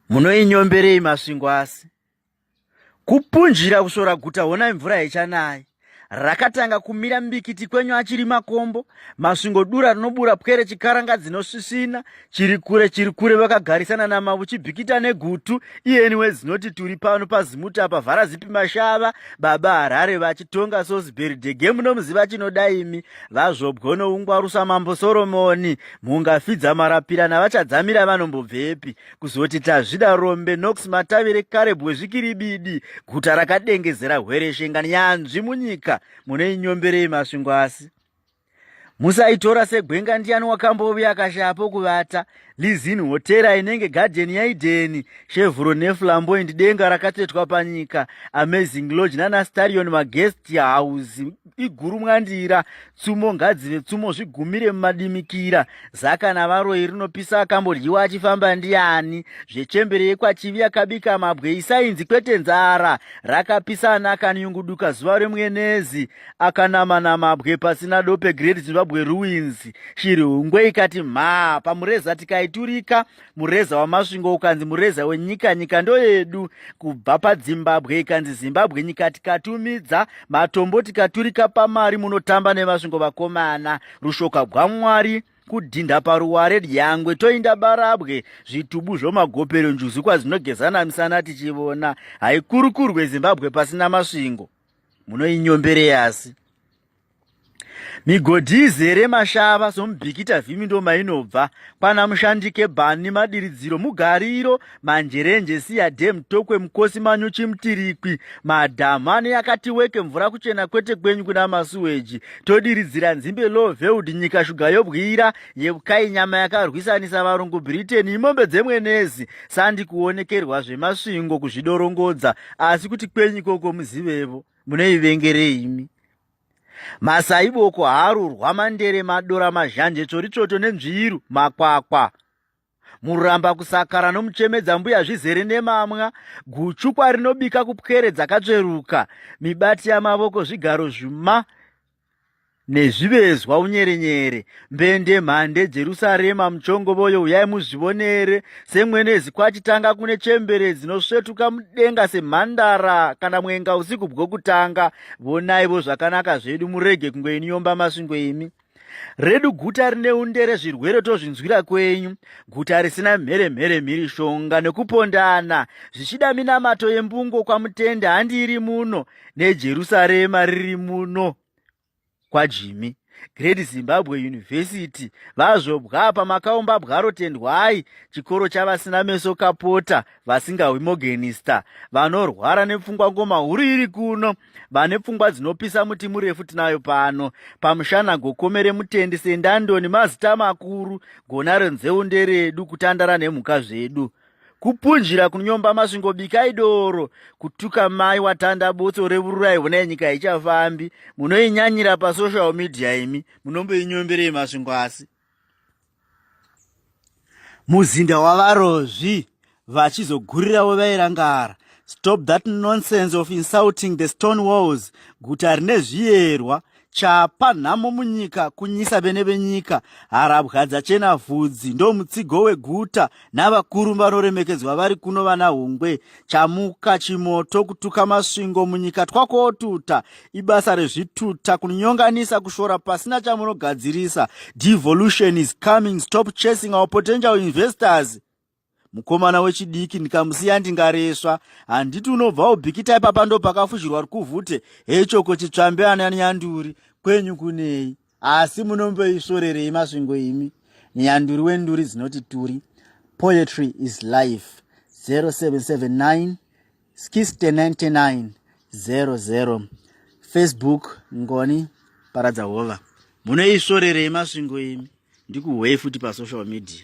Munoinyomberei masvingo asi. Kupunjira kusora guta hona mvura ichanai. Rakatanga kumira mbikiti kwenyu achiri makombo. Masvingo dura rinobura pwere chikaranga dzinosvisvina. Chiri kure vakagarisana namavu chibhikita negutu. Iyeniwe zinoti turi pano pazimuta apa vhara zipi mashava. Baba Harare vachitonga Sosberry gemu nomuziva chinodai imi. Vazvobgono ungwarusa mambo Soromoni. Mungafidza marapirana vachadzamira vanombobvepi. Kuzoti tazvida Rombe Knox Matavire Karebwe zvikiribidi. Guta rakadengezera hwereshenga nyanzvi munyika. Munoinyomberei masvingo asi. Musaitora segwenga ndiani wakambovya akashapo kuvata. Lizini hotera inenge garden yaideni. Chevron neflamboyant denga rakatetwa panyika. Amazing Lodge nana Starion maguest house. Iguru mwandira. Tsumo ngadzive tsumo zvigumire mumadimikira. Zaka navaroi rinopisa akambodyiwa achifamba ndiani. Zvechemberei kwachivi akabika mabwe isainzi kwete nzara. Rakapisa anaka nyunguduka zuva remwenezi. Akanama namabwe pasina dope Great Zimbabwe Ruins. Shiri hungwe ikati pamureza tikaiturika. Mureza wamasvingo ukanzi mureza wenyika, nyika ndo yedu. Kubva paZimbabwe ikanzi Zimbabwe nyika tikatumidza. Matombo tikaturika pamari munotamba nemasvingo vakomana. Rushoka rwaMwari kudhinda paruware ryangwe toinda barabwe. Zvitubu zvomagopero njuzu kwazinogezana misana tichivona. Haikurukuru rweZimbabwe pasina masvingo. Munoinyomberei asi. Migodhi izere mashava somubhikita vhimi ndo mainobva. Pana mushandike bhani madiridziro mugariro. Manjerenje siya dhem tokwe mukosi manyuchi mutirikwi. Madhamu ane yakati weke mvura kuchena kwete kwenyu kuna masuweji. Todiridzira nzimbe Lovewood nyika shuga yobwira. Yebukai nyama yakarwisanisa varungu Britain imombe dzemwenezi. Sandi kuonekerwa zvemasvingo kuzvidorongodza. Asi kuti kwenyu koko muzivevo. Munoivengerei imi. Masaiboko haru rwamandere madora mazhanje chorichoto nenzviru makwakwa. Muramba kusakara nomuchemedza mbuya zvizere nemamwa. Guchukwa rinobika kupwere dzakatsveruka. Mibati yamavoko zvigaro zvuma nezvivezwa unyerenyere. Mbende mhande Jerusarema muchongovoyo uyai muzvionere. Semwenezi kwachitanga kune chembere dzinosvetuka mudenga semhandara kana mwenga usiku bwokutanga. Vonaivo zvakanaka zvedu murege kungoinyomba masvingo imi. Redu guta rine undere zvirwere tozvinzwira kwenyu. Guta risina mhere mhirishonga nekupondana. Zvichida minamato yembungo kwamutende handiri muno. NeJerusarema riri muno kwaJimmy. Great Zimbabwe University vazvobwa pamakaumba bwaro tendwai. Chikoro chavasina meso kapota vasingawi mogenista. Vanorwara nepfungwa ngoma huru iri kuno. Vane pfungwa dzinopisa muti murefu tinayo pano. Pamushana gokomere mutendi sendandoni mazita makuru. Gona renzeunde redu kutandara nemhuka zvedu. Kupunjira kunyomba masvingo bikai doro. Kutuka mai watanda botso revururai hona nyika ichafambi. Munoinyanyira pa social media imi. Munomboinyomberei masvingo asi. Muzinda wavarozvi vachizogurirawo vairangara. Stop that nonsense of insulting the stone walls. Guta rine zviyerwa. Chapa nhamo munyika kunyisa bene benyika. Harabwa dzachena vhudzi ndo mutsigo weguta. Navakuru vanoremekedzwa vari kuno vana hungwe. Chamuka chimoto kutuka masvingo munyika twakotuta. Ibasa rezvituta kunyonganisa kushora pasina chamunogadzirisa. Devolution is coming. Stop chasing our potential investors. Mukomana wechidiki ndikamusiya ndingareswa. Handiti unobva ubhikita ipapa ndo pakafushirwa rukuvhute. Hechoko chitsvambe ananyanduri kwenyu kunei. Asi munomboisorerei masvingo imi. Nyanduri wenduri zinoti turi. Poetry is life. 0779 6099 00. Facebook Ngoni Paradzahova. Munoisorerei masvingo imi. Ndikuhwei futi pa social media.